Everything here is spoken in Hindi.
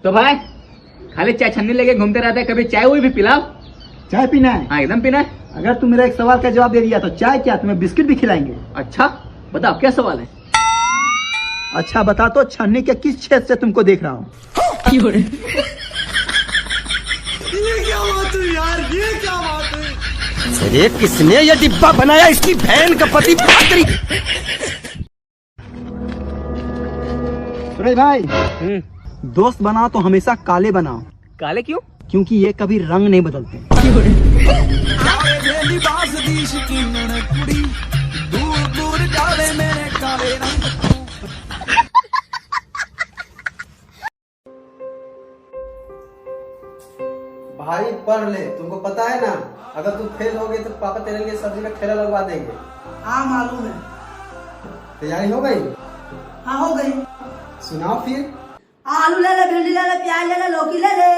तो भाई खाली चाय छन्नी लेके घूमते रहते हैं, कभी चाय हुई भी पिलाओ। चाय पीना है? हाँ एकदम पीना है। अगर तुम मेरा एक सवाल का जवाब दे दिया तो चाय क्या तुम्हें बिस्किट भी खिलाएंगे। अच्छा बताओ क्या सवाल है। अच्छा बता तो छन्नी के किस क्षेत्र से तुमको देख रहा हूँ। ये क्या बात है यार, ये क्या बात है। अरे किसने ये डिब्बा बनाया, इसकी बहन का पति पात्री। सुरेश भाई, दोस्त बनाओ तो हमेशा काले बनाओ। काले क्यों? क्योंकि ये कभी रंग नहीं बदलते। दूर दूर जावे मेरे काले रंग। भाई पढ़ ले, तुमको पता है ना, अगर तुम फेल हो गए तो पापा तेरे लिए सब्जी का ठेला लगवा देंगे। हाँ मालूम है। तैयारी हो गई? हाँ हो गई। सुनाओ फिर। आलू ले ले, भिंडी ले ले, प्याज ले ले, लौकी ले ले।